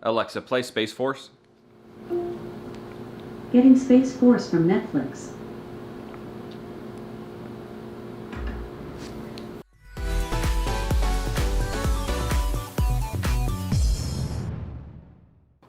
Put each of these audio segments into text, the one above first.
Alexa, play Space Force. Getting Space Force from Netflix.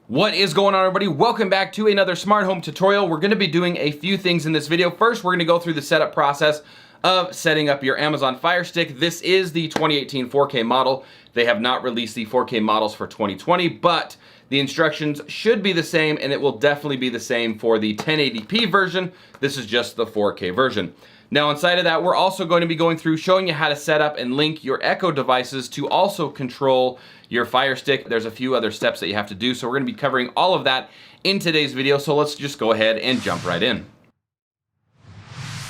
What is going on, everybody? Welcome back to another smart home tutorial. We're gonna be doing a few things in this video. First, we're gonna go through the setup process of setting up your Amazon Firestick. This is the 2018 4K model. They have not released the 4K models for 2020, but the instructions should be the same, and it will definitely be the same for the 1080p version. This is just the 4K version. Now, inside of that, we're also going to be going through showing you how to set up and link your Echo devices to also control your Firestick. There's a few other steps that you have to do, so we're going to be covering all of that in today's video, so let's just go ahead and jump right in.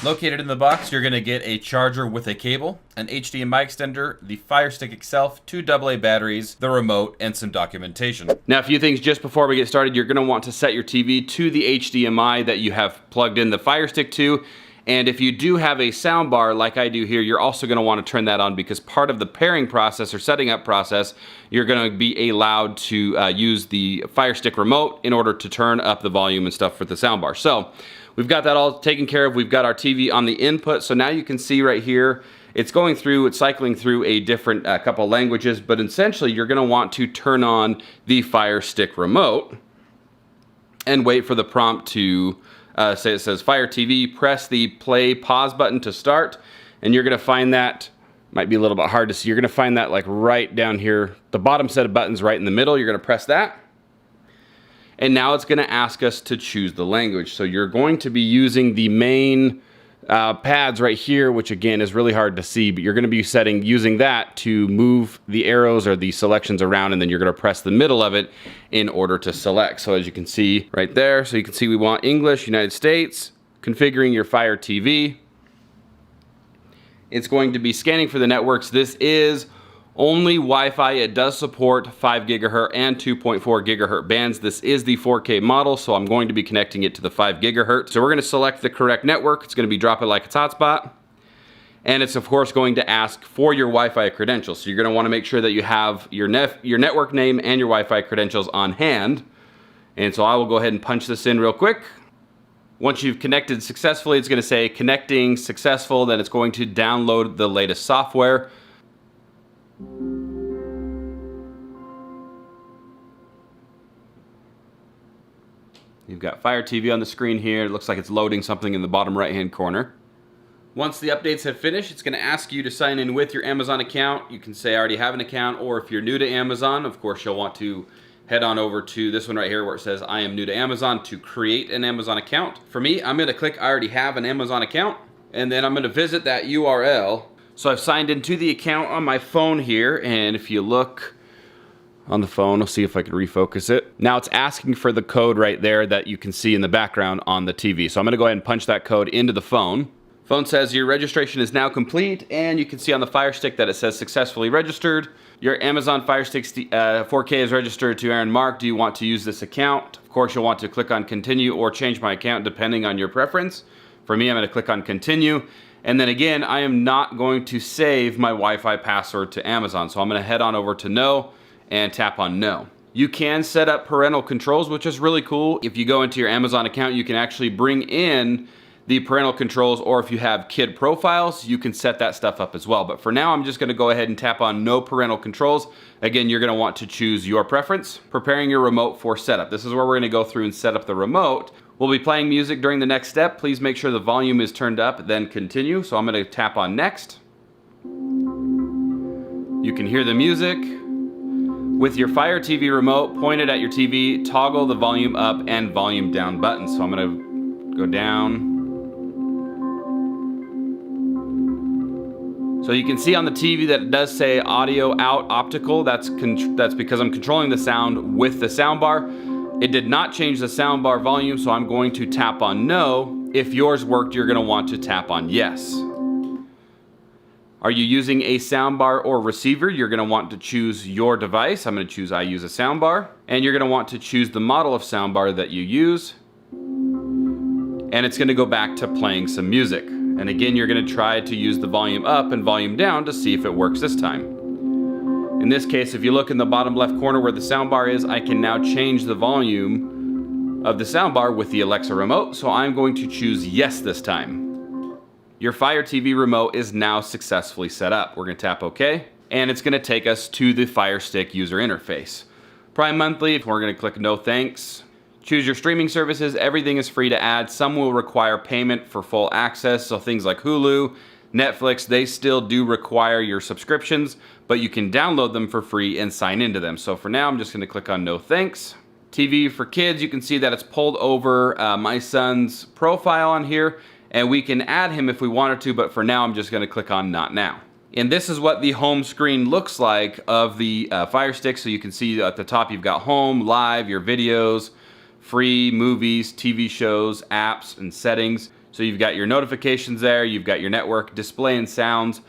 Located in the box, you're going to get a charger with a cable, an HDMI extender, the Firestick itself, 2 AA batteries, the remote, and some documentation. Now, a few things just before we get started. You're going to want to set your TV to the HDMI that you have plugged in the Firestick to. And if you do have a soundbar like I do here, you're also going to want to turn that on, because part of the pairing process or setting up process, you're going to be allowed to use the Firestick remote in order to turn up the volume and stuff for the soundbar. So we've got that all taken care of. We've got our TV on the input. So now you can see right here, it's cycling through a different couple languages, but essentially you're going to want to turn on the Firestick remote and wait for the prompt to say it says FireTV, press the play pause button to start, and you're gonna find that, might be a little bit hard to see, you're gonna find that like right down here, the bottom set of buttons right in the middle. You're gonna press that, and now it's gonna ask us to choose the language. So you're going to be using the main pads right here, which again is really hard to see, but you're going to be using that to move the arrows or the selections around, and then you're going to press the middle of it in order to select. So as you can see right there, so you can see we want English, United States, configuring your Fire TV. It's going to be scanning for the networks. This is only Wi-Fi. It does support 5 gigahertz and 2.4 gigahertz bands. This is the 4K model, so I'm going to be connecting it to the 5 gigahertz. So we're going to select the correct network. It's going to be drop it like it's hotspot. And it's of course going to ask for your Wi-Fi credentials. So you're going to want to make sure that you have your network name and your Wi-Fi credentials on hand. And so I will go ahead and punch this in real quick. Once you've connected successfully, it's going to say connecting successful. Then it's going to download the latest software. You've got Fire TV on the screen here. It looks like it's loading something in the bottom right hand corner. Once the updates have finished, it's going to ask you to sign in with your Amazon account. You can say I already have an account, or if you're new to Amazon, of course you'll want to head on over to this one right here where it says I am new to Amazon to create an Amazon account. For me, I'm going to click I already have an Amazon account, and then I'm going to visit that URL. So I've signed into the account on my phone here, and if you look on the phone, I'll see if I can refocus it. Now it's asking for the code right there that you can see in the background on the TV. So I'm gonna go ahead and punch that code into the phone. Phone says your registration is now complete, and you can see on the Firestick that it says successfully registered. Your Amazon Firestick 4K is registered to Aaron Mark. Do you want to use this account? Of course, you'll want to click on continue or change my account depending on your preference. For me, I'm gonna click on continue. And then again, I am not going to save my Wi-Fi password to Amazon. So I'm gonna head on over to no and tap on no. You can set up parental controls, which is really cool. If you go into your Amazon account, you can actually bring in the parental controls, or if you have kid profiles, you can set that stuff up as well. But for now, I'm just gonna go ahead and tap on no parental controls. Again, you're gonna want to choose your preference. Preparing your remote for setup. This is where we're gonna go through and set up the remote. We'll be playing music during the next step. Please make sure the volume is turned up, then continue. So I'm gonna tap on next. You can hear the music. With your Fire TV remote pointed at your TV, toggle the volume up and volume down buttons. So I'm gonna go down. So you can see on the TV that it does say audio out optical. That's because I'm controlling the sound with the soundbar. It did not change the soundbar volume, so I'm going to tap on no. If yours worked, you're gonna want to tap on yes. Are you using a soundbar or receiver? You're gonna want to choose your device. I'm gonna choose I use a soundbar. And you're gonna want to choose the model of soundbar that you use. And it's gonna go back to playing some music. And again, you're gonna try to use the volume up and volume down to see if it works this time. In this case, if you look in the bottom left corner where the soundbar is, I can now change the volume of the soundbar with the Alexa remote, so I'm going to choose yes this time. Your Fire TV remote is now successfully set up. We're gonna tap OK, and it's gonna take us to the Firestick user interface. Prime monthly, we're gonna click no thanks. Choose your streaming services, everything is free to add. Some will require payment for full access, so things like Hulu, Netflix, they still do require your subscriptions, but you can download them for free and sign into them. So for now, I'm just gonna click on no thanks. TV for kids, you can see that it's pulled over my son's profile on here, and we can add him if we wanted to, but for now, I'm just gonna click on not now. And this is what the home screen looks like of the Firestick. So you can see at the top, you've got home, live, your videos, free, movies, TV shows, apps, and settings. So you've got your notifications there, you've got your network, display and sounds,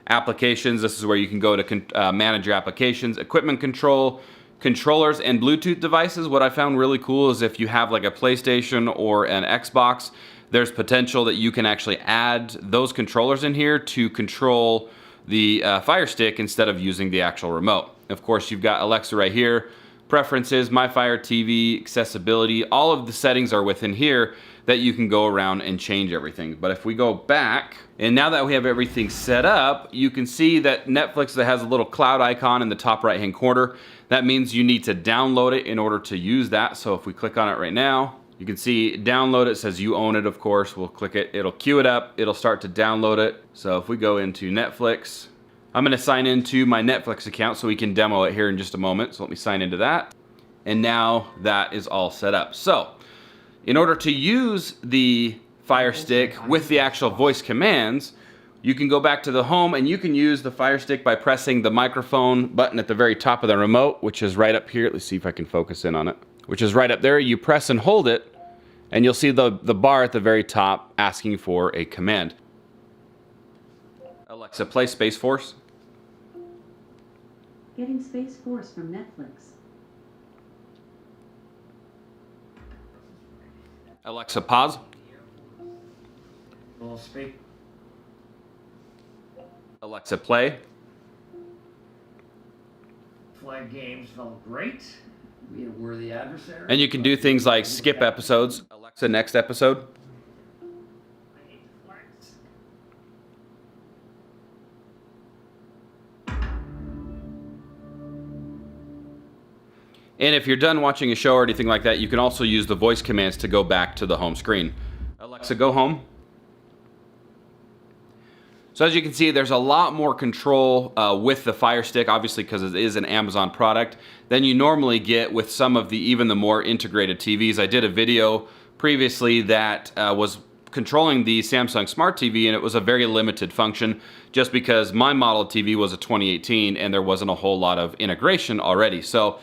applications. This is where you can go to manage your applications, equipment control, controllers, and Bluetooth devices. What I found really cool is if you have like a PlayStation or an Xbox, there's potential that you can actually add those controllers in here to control the Firestick instead of using the actual remote. Of course, you've got Alexa right here, preferences, My Fire TV, accessibility, all of the settings are within here that you can go around and change everything. But if we go back, and now that we have everything set up, you can see that Netflix that has a little cloud icon in the top right hand corner. That means you need to download it in order to use that. So if we click on it right now, you can see download it, says you own it, of course. We'll click it, it'll queue it up, it'll start to download it. So if we go into Netflix, I'm gonna sign into my Netflix account so we can demo it here in just a moment. So let me sign into that. And now that is all set up. So in order to use the Firestick with the actual voice commands, you can go back to the home and you can use the Firestick by pressing the microphone button at the very top of the remote, which is right up here. Let's see if I can focus in on it, which is right up there. You press and hold it, and you'll see the bar at the very top asking for a command. Alexa, play Space Force. Getting Space Force from Netflix. Alexa, pause. We'll speak. Alexa, play. Flag games felt great. We had a worthy adversary. And you can do things like skip episodes. Alexa, next episode. I hate the flags. And if you're done watching a show or anything like that, you can also use the voice commands to go back to the home screen. Alexa, go home. So as you can see, there's a lot more control with the Firestick, obviously because it is an Amazon product, than you normally get with some of the even the more integrated TVs. I did a video previously that was controlling the Samsung Smart TV, and it was a very limited function just because my model TV was a 2018 and there wasn't a whole lot of integration already. So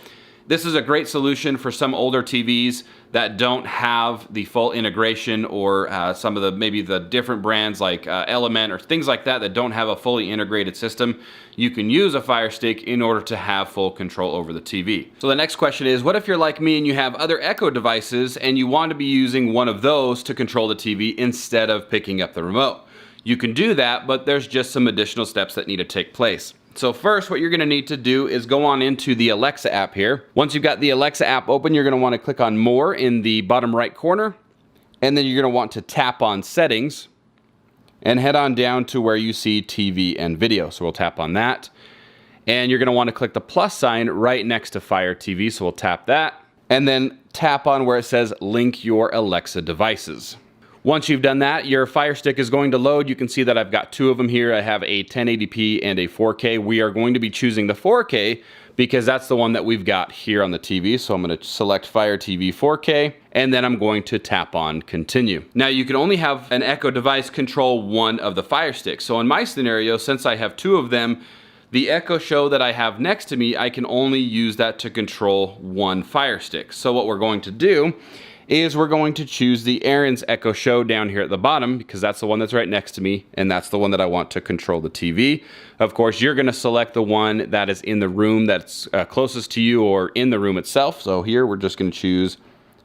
this is a great solution for some older TVs that don't have the full integration, or some of the maybe the different brands like Element or things like that that don't have a fully integrated system. You can use a Firestick in order to have full control over the TV. So the next question is, what if you're like me and you have other Echo devices and you want to be using one of those to control the TV instead of picking up the remote? You can do that, but there's just some additional steps that need to take place. So first, what you're gonna need to do is go on into the Alexa app here. Once you've got the Alexa app open, you're gonna wanna click on More in the bottom right corner, and then you're gonna want to tap on Settings, and head on down to where you see TV and video. So we'll tap on that. And you're gonna wanna click the plus sign right next to Fire TV, so we'll tap that. And then tap on where it says Link Your Alexa Devices. Once you've done that, your Firestick is going to load. You can see that I've got two of them here. I have a 1080p and a 4K. We are going to be choosing the 4K because that's the one that we've got here on the TV. So I'm going to select Fire TV 4K, and then I'm going to tap on Continue. Now you can only have an Echo device control one of the Firesticks. So in my scenario, since I have two of them, the Echo Show that I have next to me, I can only use that to control one Firestick. So what we're going to do is we're going to choose the Aaron's Echo Show down here at the bottom because that's the one that's right next to me, and that's the one that I want to control the TV. Of course, you're gonna select the one that is in the room that's closest to you or in the room itself. So here we're just gonna choose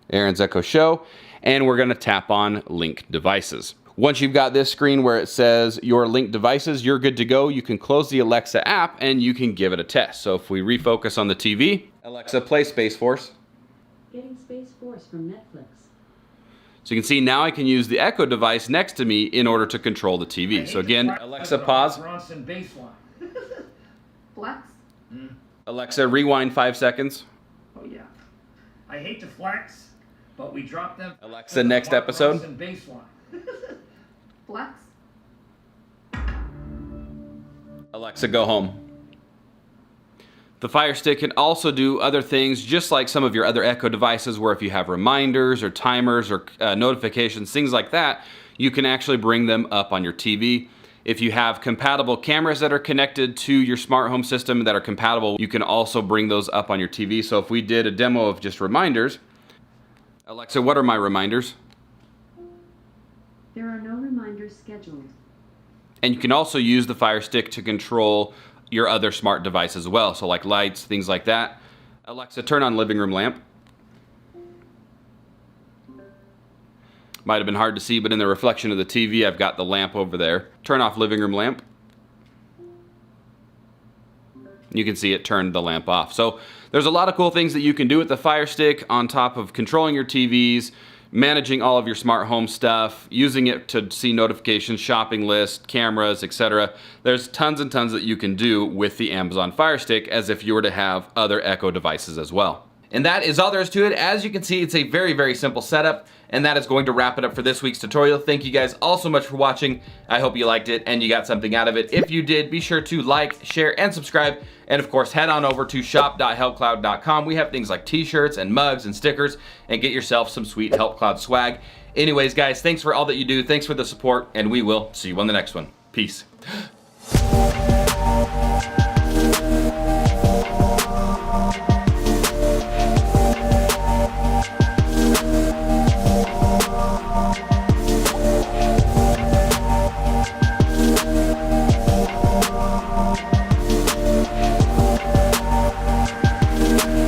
Aaron's Echo Show, and we're gonna tap on Link Devices. Once you've got this screen where it says your linked devices, you're good to go. You can close the Alexa app and you can give it a test. So if we refocus on the TV, Alexa, play Space Force. Getting Space Force from Netflix. So you can see now I can use the Echo device next to me in order to control the TV. So again, Alexa, pause. Bronson baseline. Flex. Alexa, rewind 5 seconds. Oh yeah. I hate to flex, but we dropped them. Alexa, next episode. Bronson baseline. Flex. Alexa, go home. The Fire Stick can also do other things just like some of your other Echo devices, where if you have reminders or timers or notifications, things like that, you can actually bring them up on your TV. If you have compatible cameras that are connected to your smart home system that are compatible, you can also bring those up on your TV. So if we did a demo of just reminders, Alexa, what are my reminders? There are no reminders scheduled. And you can also use the Fire Stick to control your other smart device as well. So like lights, things like that. Alexa, turn on living room lamp. Might have been hard to see, but in the reflection of the TV, I've got the lamp over there. Turn off living room lamp. You can see it turned the lamp off. So there's a lot of cool things that you can do with the Fire Stick on top of controlling your TVs, managing all of your smart home stuff, using it to see notifications, shopping lists, cameras, etc. There's tons and tons that you can do with the Amazon Fire Stick as if you were to have other Echo devices as well. And that is all there is to it. As you can see, it's a very, very simple setup, and that is going to wrap it up for this week's tutorial. Thank you guys all so much for watching. I hope you liked it and you got something out of it. If you did, be sure to like, share, and subscribe. And of course, head on over to shop.helpcloud.com. We have things like t-shirts and mugs and stickers, and get yourself some sweet Help Cloud swag. Anyways, guys, thanks for all that you do. Thanks for the support, and we will see you on the next one. Peace.